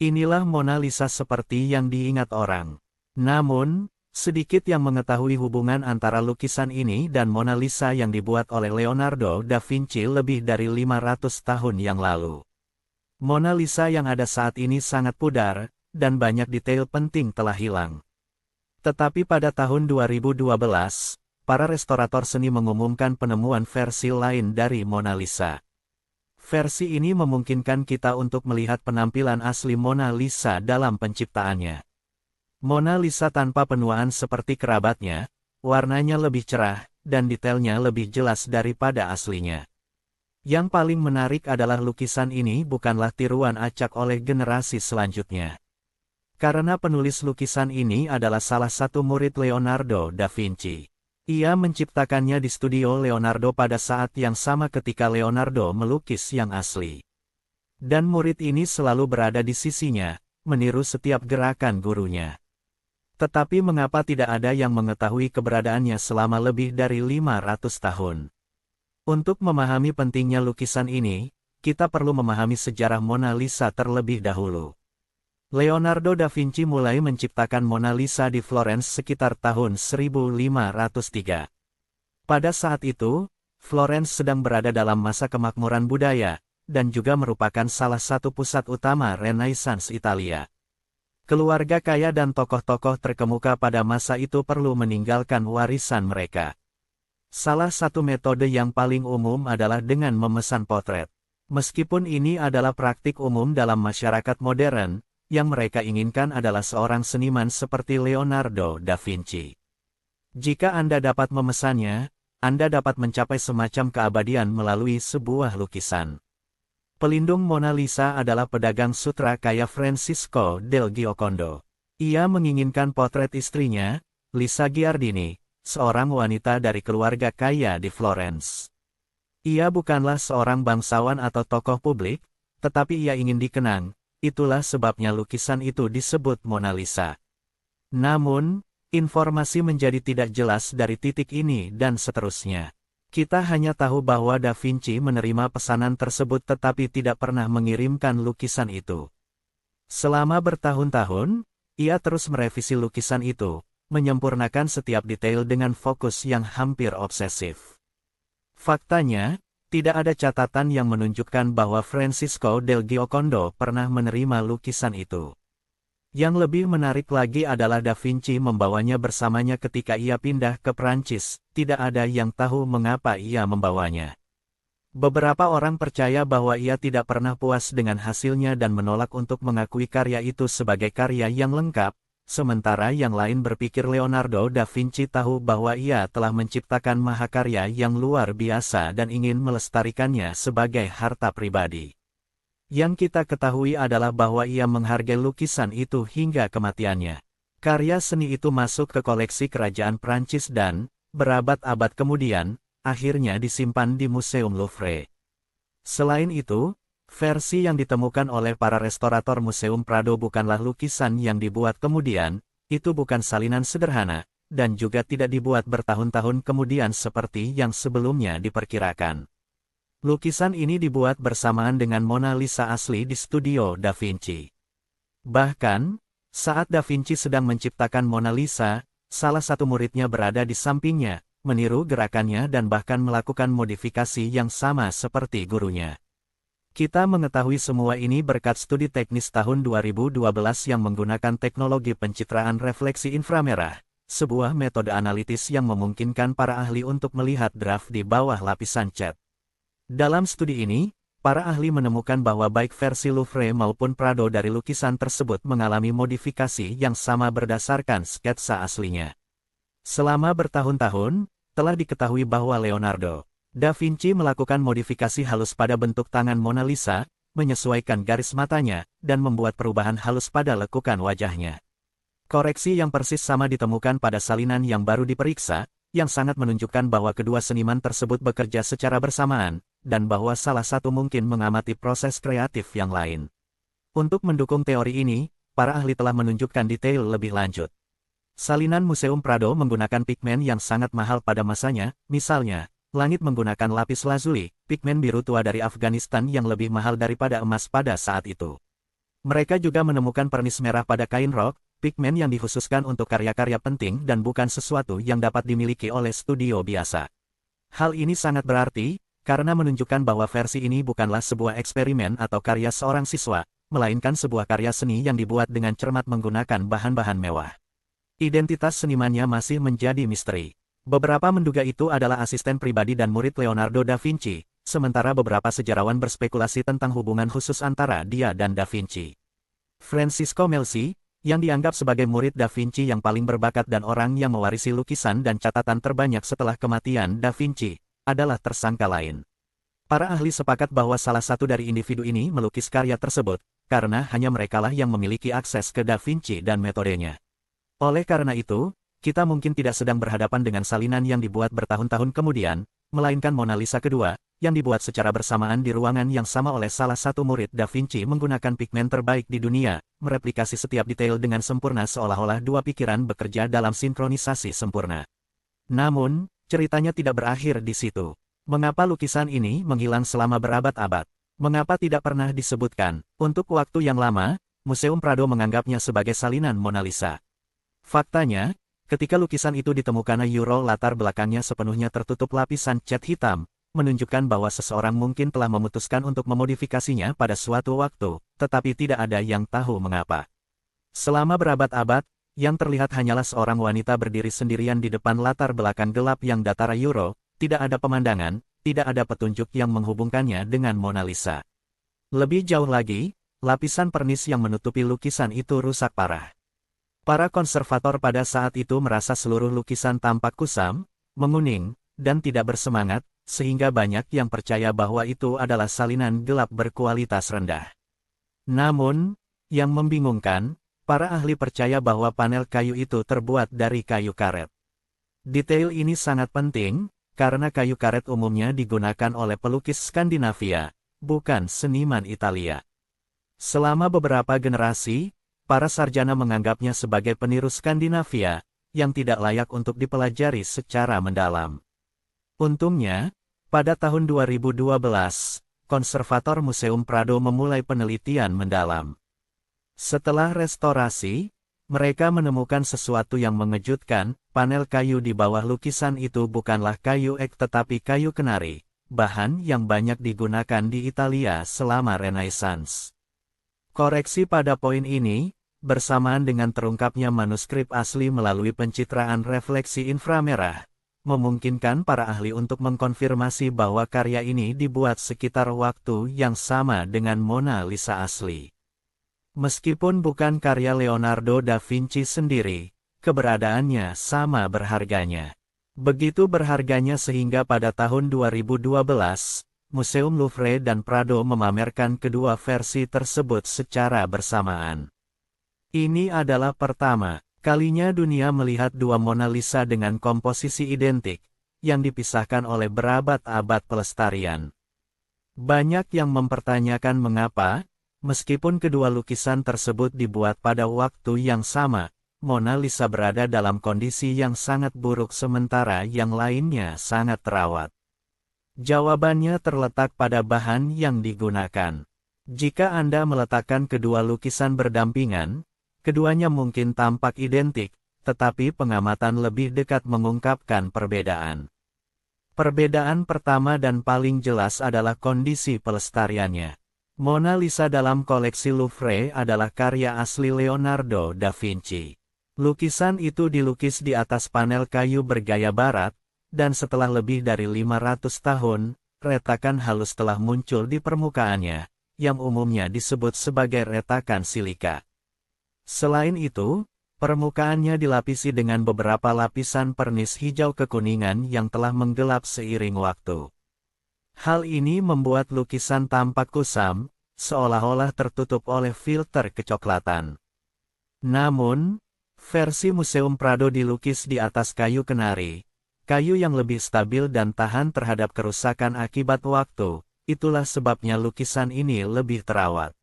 Inilah Mona Lisa seperti yang diingat orang. Namun, sedikit yang mengetahui hubungan antara lukisan ini dan Mona Lisa yang dibuat oleh Leonardo da Vinci lebih dari 500 tahun yang lalu. Mona Lisa yang ada saat ini sangat pudar, dan banyak detail penting telah hilang. Tetapi pada tahun 2012, para restorator seni mengumumkan penemuan versi lain dari Mona Lisa. Versi ini memungkinkan kita untuk melihat penampilan asli Mona Lisa dalam penciptaannya. Mona Lisa tanpa penuaan seperti kerabatnya, warnanya lebih cerah, dan detailnya lebih jelas daripada aslinya. Yang paling menarik adalah lukisan ini bukanlah tiruan acak oleh generasi selanjutnya. Karena penulis lukisan ini adalah salah satu murid Leonardo da Vinci. Ia menciptakannya di studio Leonardo pada saat yang sama ketika Leonardo melukis yang asli. Dan murid ini selalu berada di sisinya, meniru setiap gerakan gurunya. Tetapi mengapa tidak ada yang mengetahui keberadaannya selama lebih dari 500 tahun? Untuk memahami pentingnya lukisan ini, kita perlu memahami sejarah Mona Lisa terlebih dahulu. Leonardo da Vinci mulai menciptakan Mona Lisa di Florence sekitar tahun 1503. Pada saat itu, Florence sedang berada dalam masa kemakmuran budaya, dan juga merupakan salah satu pusat utama Renaissance Italia. Keluarga kaya dan tokoh-tokoh terkemuka pada masa itu perlu meninggalkan warisan mereka. Salah satu metode yang paling umum adalah dengan memesan potret. Meskipun ini adalah praktik umum dalam masyarakat modern, yang mereka inginkan adalah seorang seniman seperti Leonardo da Vinci. Jika Anda dapat memesannya, Anda dapat mencapai semacam keabadian melalui sebuah lukisan. Pelindung Mona Lisa adalah pedagang sutra kaya Francisco del Giocondo. Ia menginginkan potret istrinya, Lisa Giardini, seorang wanita dari keluarga kaya di Florence. Ia bukanlah seorang bangsawan atau tokoh publik, tetapi ia ingin dikenang. Itulah sebabnya lukisan itu disebut Mona Lisa. Namun, informasi menjadi tidak jelas dari titik ini dan seterusnya. Kita hanya tahu bahwa Da Vinci menerima pesanan tersebut tetapi tidak pernah mengirimkan lukisan itu. Selama bertahun-tahun, ia terus merevisi lukisan itu, menyempurnakan setiap detail dengan fokus yang hampir obsesif. Faktanya, tidak ada catatan yang menunjukkan bahwa Francisco del Giocondo pernah menerima lukisan itu. Yang lebih menarik lagi adalah Da Vinci membawanya bersamanya ketika ia pindah ke Prancis, tidak ada yang tahu mengapa ia membawanya. Beberapa orang percaya bahwa ia tidak pernah puas dengan hasilnya dan menolak untuk mengakui karya itu sebagai karya yang lengkap, sementara yang lain berpikir Leonardo da Vinci tahu bahwa ia telah menciptakan mahakarya yang luar biasa dan ingin melestarikannya sebagai harta pribadi. Yang kita ketahui adalah bahwa ia menghargai lukisan itu hingga kematiannya. Karya seni itu masuk ke koleksi kerajaan Prancis dan, berabad-abad kemudian, akhirnya disimpan di Museum Louvre. Selain itu, versi yang ditemukan oleh para restorator Museum Prado bukanlah lukisan yang dibuat kemudian, itu bukan salinan sederhana, dan juga tidak dibuat bertahun-tahun kemudian seperti yang sebelumnya diperkirakan. Lukisan ini dibuat bersamaan dengan Mona Lisa asli di studio Da Vinci. Bahkan, saat Da Vinci sedang menciptakan Mona Lisa, salah satu muridnya berada di sampingnya, meniru gerakannya dan bahkan melakukan modifikasi yang sama seperti gurunya. Kita mengetahui semua ini berkat studi teknis tahun 2012 yang menggunakan teknologi pencitraan refleksi inframerah, sebuah metode analitis yang memungkinkan para ahli untuk melihat draft di bawah lapisan cat. Dalam studi ini, para ahli menemukan bahwa baik versi Louvre maupun Prado dari lukisan tersebut mengalami modifikasi yang sama berdasarkan sketsa aslinya. Selama bertahun-tahun, telah diketahui bahwa Leonardo da Vinci melakukan modifikasi halus pada bentuk tangan Mona Lisa, menyesuaikan garis matanya, dan membuat perubahan halus pada lekukan wajahnya. Koreksi yang persis sama ditemukan pada salinan yang baru diperiksa, yang sangat menunjukkan bahwa kedua seniman tersebut bekerja secara bersamaan, dan bahwa salah satu mungkin mengamati proses kreatif yang lain. Untuk mendukung teori ini, para ahli telah menunjukkan detail lebih lanjut. Salinan Museum Prado menggunakan pigmen yang sangat mahal pada masanya, misalnya, langit menggunakan lapis lazuli, pigmen biru tua dari Afghanistan yang lebih mahal daripada emas pada saat itu. Mereka juga menemukan pernis merah pada kain rok, pigmen yang dikhususkan untuk karya-karya penting dan bukan sesuatu yang dapat dimiliki oleh studio biasa. Hal ini sangat berarti, karena menunjukkan bahwa versi ini bukanlah sebuah eksperimen atau karya seorang siswa, melainkan sebuah karya seni yang dibuat dengan cermat menggunakan bahan-bahan mewah. Identitas senimannya masih menjadi misteri. Beberapa menduga itu adalah asisten pribadi dan murid Leonardo da Vinci, sementara beberapa sejarawan berspekulasi tentang hubungan khusus antara dia dan da Vinci. Francisco Melzi, yang dianggap sebagai murid da Vinci yang paling berbakat dan orang yang mewarisi lukisan dan catatan terbanyak setelah kematian da Vinci, adalah tersangka lain. Para ahli sepakat bahwa salah satu dari individu ini melukis karya tersebut, karena hanya merekalah yang memiliki akses ke da Vinci dan metodenya. Oleh karena itu, kita mungkin tidak sedang berhadapan dengan salinan yang dibuat bertahun-tahun kemudian, melainkan Mona Lisa kedua, yang dibuat secara bersamaan di ruangan yang sama oleh salah satu murid da Vinci menggunakan pigmen terbaik di dunia, mereplikasi setiap detail dengan sempurna seolah-olah dua pikiran bekerja dalam sinkronisasi sempurna. Namun, ceritanya tidak berakhir di situ. Mengapa lukisan ini menghilang selama berabad-abad? Mengapa tidak pernah disebutkan? Untuk waktu yang lama, Museum Prado menganggapnya sebagai salinan Mona Lisa. Faktanya, ketika lukisan itu ditemukan, latar belakangnya sepenuhnya tertutup lapisan cat hitam, menunjukkan bahwa seseorang mungkin telah memutuskan untuk memodifikasinya pada suatu waktu, tetapi tidak ada yang tahu mengapa. Selama berabad-abad, yang terlihat hanyalah seorang wanita berdiri sendirian di depan latar belakang gelap yang datar tidak ada pemandangan, tidak ada petunjuk yang menghubungkannya dengan Mona Lisa. Lebih jauh lagi, lapisan pernis yang menutupi lukisan itu rusak parah. Para konservator pada saat itu merasa seluruh lukisan tampak kusam, menguning, dan tidak bersemangat, sehingga banyak yang percaya bahwa itu adalah salinan gelap berkualitas rendah. Namun, yang membingungkan, para ahli percaya bahwa panel kayu itu terbuat dari kayu karet. Detail ini sangat penting, karena kayu karet umumnya digunakan oleh pelukis Skandinavia, bukan seniman Italia. Selama beberapa generasi, para sarjana menganggapnya sebagai peniru Skandinavia, yang tidak layak untuk dipelajari secara mendalam. Untungnya, pada tahun 2012, konservator Museum Prado memulai penelitian mendalam. Setelah restorasi, mereka menemukan sesuatu yang mengejutkan, panel kayu di bawah lukisan itu bukanlah kayu ek tetapi kayu kenari, bahan yang banyak digunakan di Italia selama Renaissance. Koreksi pada poin ini, bersamaan dengan terungkapnya manuskrip asli melalui pencitraan refleksi inframerah, memungkinkan para ahli untuk mengkonfirmasi bahwa karya ini dibuat sekitar waktu yang sama dengan Mona Lisa asli. Meskipun bukan karya Leonardo da Vinci sendiri, keberadaannya sama berharganya. Begitu berharganya sehingga pada tahun 2012, Museum Louvre dan Prado memamerkan kedua versi tersebut secara bersamaan. Ini adalah pertama kalinya dunia melihat dua Mona Lisa dengan komposisi identik, yang dipisahkan oleh berabad-abad pelestarian. Banyak yang mempertanyakan mengapa, meskipun kedua lukisan tersebut dibuat pada waktu yang sama, Mona Lisa berada dalam kondisi yang sangat buruk sementara yang lainnya sangat terawat. Jawabannya terletak pada bahan yang digunakan. Jika Anda meletakkan kedua lukisan berdampingan, keduanya mungkin tampak identik, tetapi pengamatan lebih dekat mengungkapkan perbedaan. Perbedaan pertama dan paling jelas adalah kondisi pelestariannya. Mona Lisa dalam koleksi Louvre adalah karya asli Leonardo da Vinci. Lukisan itu dilukis di atas panel kayu bergaya barat, dan setelah lebih dari 500 tahun, retakan halus telah muncul di permukaannya, yang umumnya disebut sebagai retakan silika. Selain itu, permukaannya dilapisi dengan beberapa lapisan pernis hijau kekuningan yang telah menggelap seiring waktu. Hal ini membuat lukisan tampak kusam, seolah-olah tertutup oleh filter kecoklatan. Namun, versi Museum Prado dilukis di atas kayu kenari, kayu yang lebih stabil dan tahan terhadap kerusakan akibat waktu, itulah sebabnya lukisan ini lebih terawat.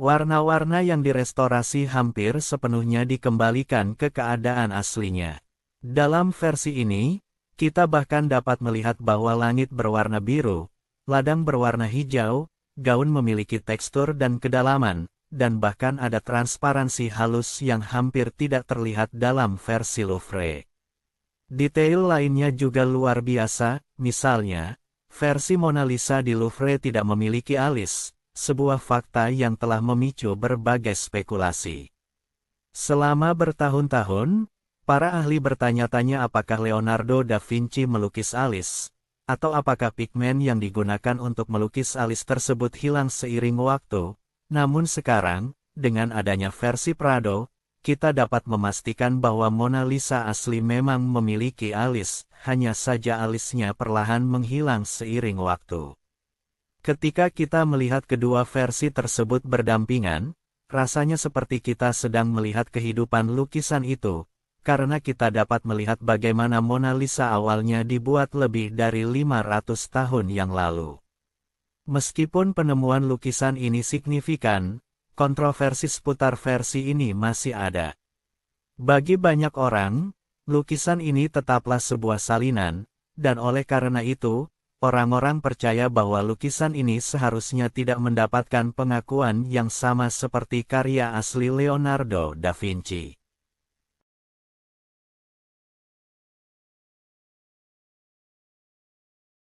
Warna-warna yang direstorasi hampir sepenuhnya dikembalikan ke keadaan aslinya. Dalam versi ini, kita bahkan dapat melihat bahwa langit berwarna biru, ladang berwarna hijau, gaun memiliki tekstur dan kedalaman, dan bahkan ada transparansi halus yang hampir tidak terlihat dalam versi Louvre. Detail lainnya juga luar biasa, misalnya, versi Mona Lisa di Louvre tidak memiliki alis, sebuah fakta yang telah memicu berbagai spekulasi. Selama bertahun-tahun, para ahli bertanya-tanya apakah Leonardo da Vinci melukis alis, atau apakah pigmen yang digunakan untuk melukis alis tersebut hilang seiring waktu. Namun sekarang, dengan adanya versi Prado, kita dapat memastikan bahwa Mona Lisa asli memang memiliki alis, hanya saja alisnya perlahan menghilang seiring waktu. Ketika kita melihat kedua versi tersebut berdampingan, rasanya seperti kita sedang melihat kehidupan lukisan itu, karena kita dapat melihat bagaimana Mona Lisa awalnya dibuat lebih dari 500 tahun yang lalu. Meskipun penemuan lukisan ini signifikan, kontroversi seputar versi ini masih ada. Bagi banyak orang, lukisan ini tetaplah sebuah salinan, dan oleh karena itu, orang-orang percaya bahwa lukisan ini seharusnya tidak mendapatkan pengakuan yang sama seperti karya asli Leonardo da Vinci.